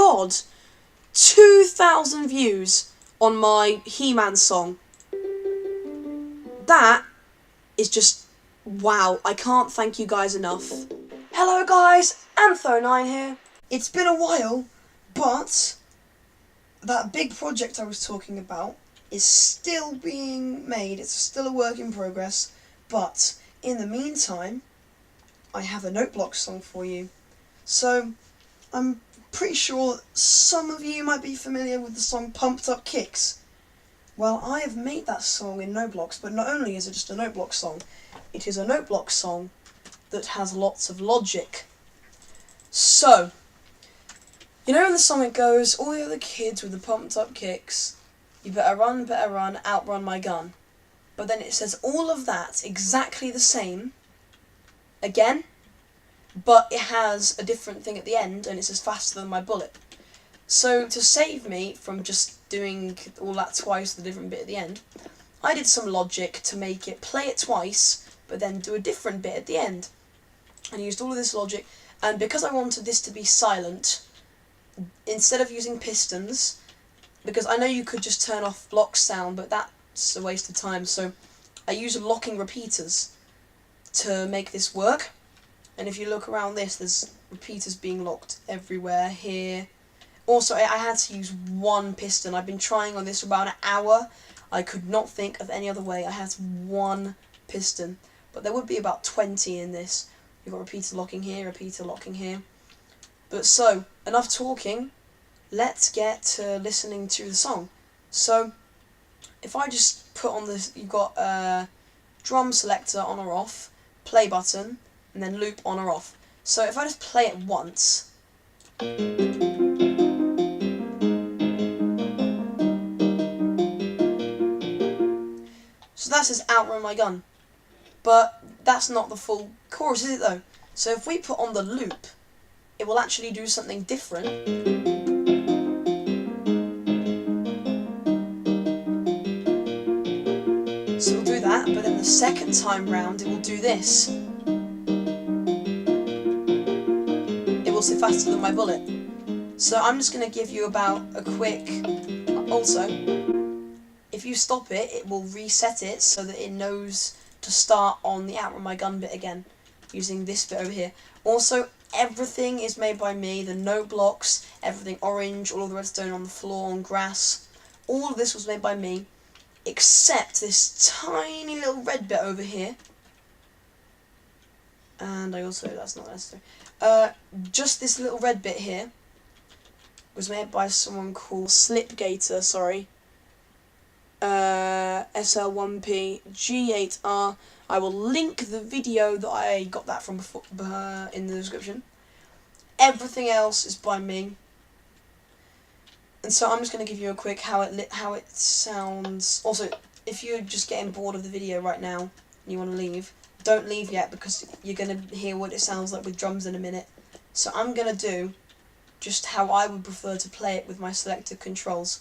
god! 2,000 views on my He-Man song. That is just wow. I can't thank you guys enough. Hello guys, Antho9 here. It's been a while, but that big project I was talking about is still being made. It's still a work in progress, but in the meantime, I have a noteblocks song for you. So, I'm pretty sure some of you might be familiar with the song Pumped Up Kicks. Well, I have made that song in noteblocks, but not only is it just a noteblocks song, it is a noteblocks song that has lots of logic. So, you know in the song it goes, all the other kids with the pumped up kicks, you better run, outrun my gun. But then it says all of that exactly the same, again, but it has a different thing at the end, and it says faster than my bullet. So to save me from just doing all that twice, the different bit at the end, I did some logic to make it play it twice, but then do a different bit at the end. And I used all of this logic, and because I wanted this to be silent, instead of using pistons, because I know you could just turn off lock sound, but that's a waste of time, so I used locking repeaters to make this work. And if you look around this, there's repeaters being locked everywhere here. Also, I had to use one piston. I've been trying on this for about an hour. I could not think of any other way. I had one piston. But there would be about 20 in this. You've got repeater locking here, repeater locking here. But so, enough talking. Let's get to listening to the song. So, if I just put on this, you've got drum selector on or off, play button, and then loop on or off. So if I just play it once, so that says outrun my gun, but that's not the full chorus, is it though? So if we put on the loop, it will actually do something different. So we'll do that, but then the second time round it will do this. It will say faster than my bullet. So I'm just going to give you about a quick... Also, if you stop it, it will reset it so that it knows to start on the outrun my gun bit again, using this bit over here. Also, everything is made by me, the note blocks, everything orange, all of the redstone on the floor, on grass. All of this was made by me, except this tiny little red bit over here. And I also, that's not necessary. Just this little red bit here was made by someone called Slipgator, sorry. SL1PG8R. I will link the video that I got that from before, in the description. Everything else is by me. And so I'm just going to give you a quick how it sounds. Also, if you're just getting bored of the video right now and you want to leave, don't leave yet because you're going to hear what it sounds like with drums in a minute. So I'm going to do just how I would prefer to play it with my selected controls.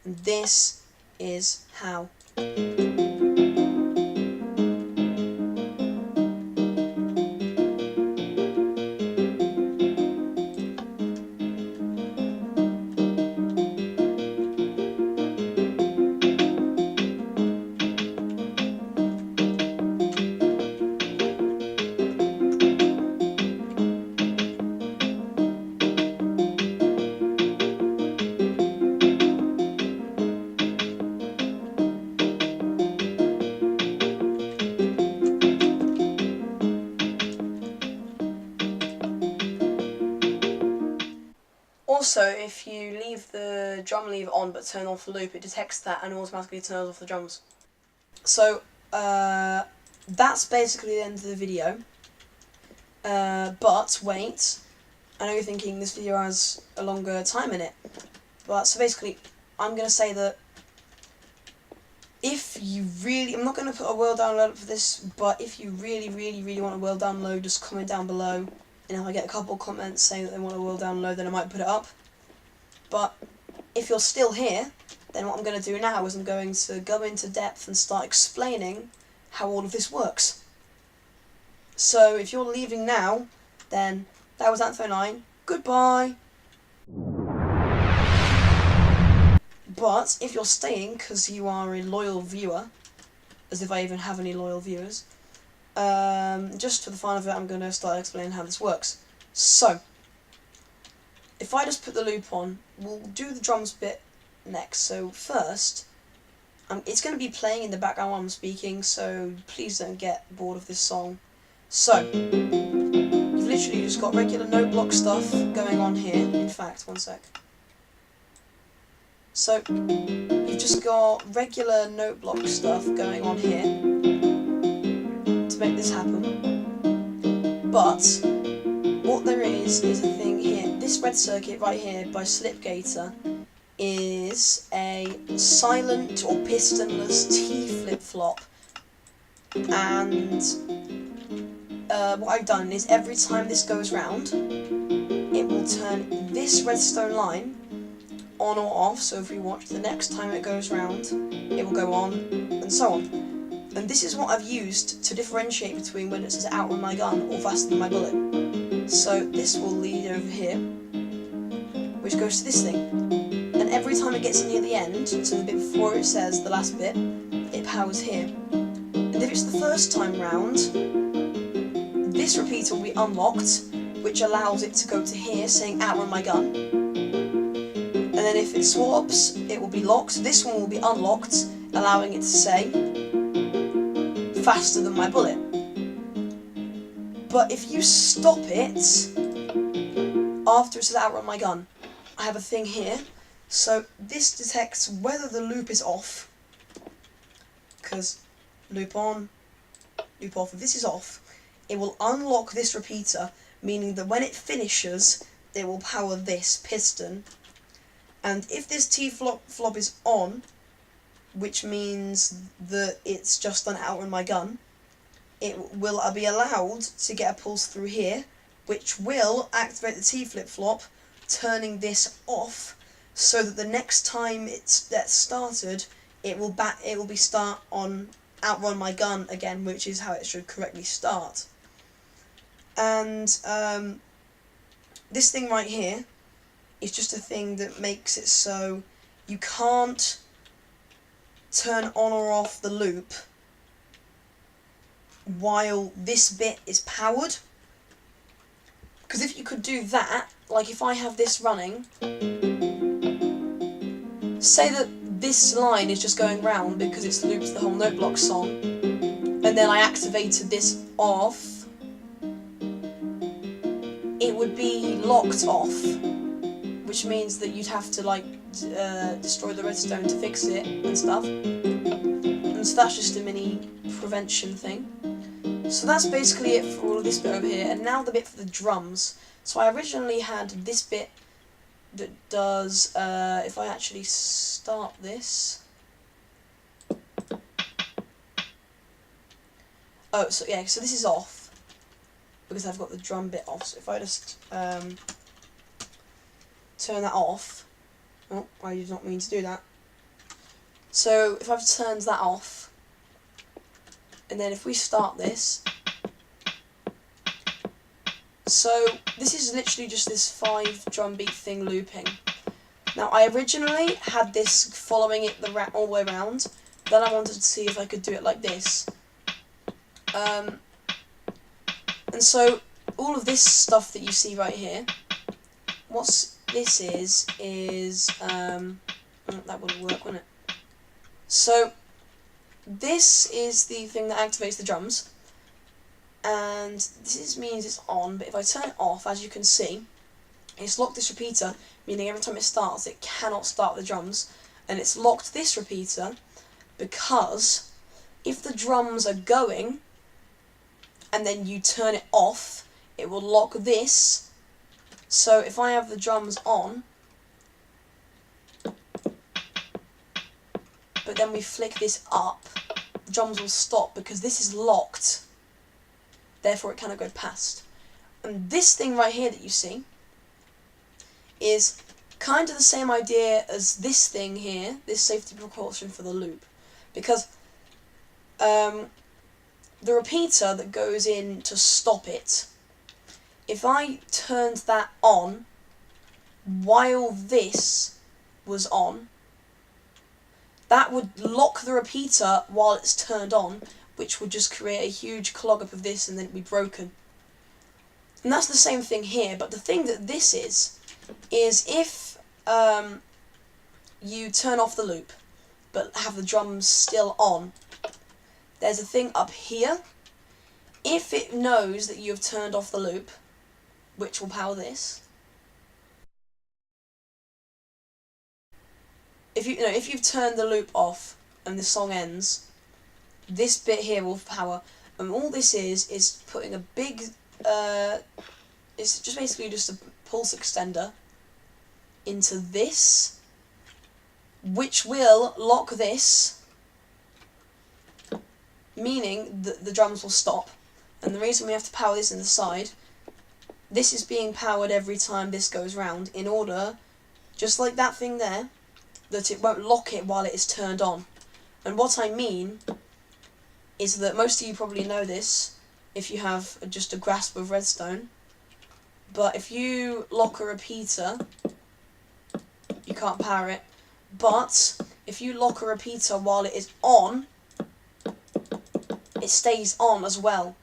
And this is how. Also, if you leave the drum lever on but turn off the loop, it detects that and automatically turns off the drums. So, that's basically the end of the video. But, wait, I know you're thinking this video has a longer time in it. But, so basically, I'm going to say that if you really, I'm not going to put a world download up for this, but if you really want a world download, just comment down below. And if I get a couple comments saying that they want a world download, then I might put it up. But if you're still here, then what I'm going to do now is I'm going to go into depth and start explaining how all of this works. So if you're leaving now, then that was Antho9. Goodbye! But if you're staying because you are a loyal viewer, as if I even have any loyal viewers, just for the fun of it, I'm going to start explaining how this works. So, if I just put the loop on, we'll do the drums bit next. So first, it's going to be playing in the background while I'm speaking, so please don't get bored of this song. So, you've literally just got regular note block stuff going on here. In fact, one sec. So, you've just got regular note block stuff going on here to make this happen. But what there is a thing here. This red circuit right here by Slipgator is a silent or pistonless T flip-flop. And what I've done is every time this goes round, it will turn this redstone line on or off. So if we watch, the next time it goes round, it will go on, and so on. And this is what I've used to differentiate between when it says outrun my gun or faster than my bullet. So this will lead over here, which goes to this thing. And every time it gets near the end, so the bit before it says the last bit, it powers here. And if it's the first time round, this repeater will be unlocked, which allows it to go to here, saying outrun my gun. And then if it swaps, it will be locked. This one will be unlocked, allowing it to say faster than my bullet. But if you stop it after it says outrun my gun, I have a thing here. So this detects whether the loop is off, because loop on, loop off. If this is off, it will unlock this repeater, meaning that when it finishes, it will power this piston. And if this T-flop is on, which means that it's just done outrun my gun, it will be allowed to get a pulse through here, which will activate the T flip-flop, turning this off, so that the next time it's started, it will be start on outrun my gun again, which is how it should correctly start. And this thing right here is just a thing that makes it so you can't turn on or off the loop while this bit is powered. Because if you could do that, like if I have this running, say that this line is just going round because it's looped the whole noteblocks song, and then I activated this off, it would be locked off, which means that you'd have to like destroy the redstone to fix it and stuff. And so that's just a mini prevention thing. So that's basically it for all of this bit over here, and now the bit for the drums. So I originally had this bit that does, if I actually start this, oh, so yeah, so this is off, because I've got the drum bit off. So if I just turn that off, oh, I did not mean to do that. So if I've turned that off, and then if we start this, so this is literally just this 5 drum beat thing looping. Now I originally had this following it all the way around, then I wanted to see if I could do it like this. And so all of this stuff that you see right here, what this is that wouldn't work, wouldn't it? So this is the thing that activates the drums, and this means it's on, but if I turn it off, as you can see, it's locked this repeater, meaning every time it starts, it cannot start the drums, and it's locked this repeater because if the drums are going, and then you turn it off, it will lock this. So if I have the drums on, but then we flick this up, the drums will stop because this is locked. Therefore it cannot go past. And this thing right here that you see is kind of the same idea as this thing here, this safety precaution for the loop. Because the repeater that goes in to stop it, if I turned that on while this was on, that would lock the repeater while it's turned on, which would just create a huge clog up of this and then it'd be broken. And that's the same thing here, but the thing that this is if you turn off the loop but have the drums still on, there's a thing up here. If it knows that you have turned off the loop, which will power this, if you've turned the loop off and the song ends, this bit here will power. And all this is putting a big, it's just basically just a pulse extender into this, which will lock this, meaning that the drums will stop. And the reason we have to power this in the side, this is being powered every time this goes round, in order, just like that thing there, that it won't lock it while it is turned on. And what I mean is that most of you probably know this if you have just a grasp of redstone, but if you lock a repeater, you can't power it. But if you lock a repeater while it is on, it stays on as well.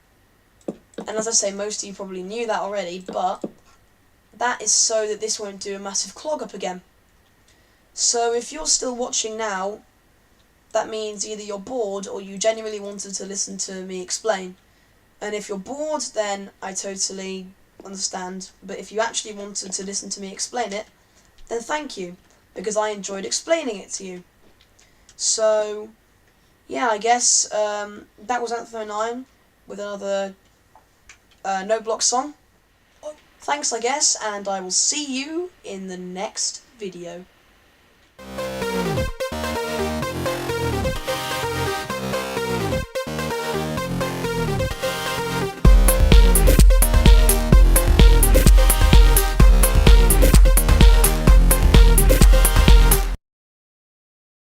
And as I say, most of you probably knew that already, but that is so that this won't do a massive clog up again. So if you're still watching now, that means either you're bored or you genuinely wanted to listen to me explain. And if you're bored, then I totally understand. But if you actually wanted to listen to me explain it, then thank you, because I enjoyed explaining it to you. So, yeah, I guess that was Antho9 with another noteblocks song. Thanks, I guess, and I will see you in the next video.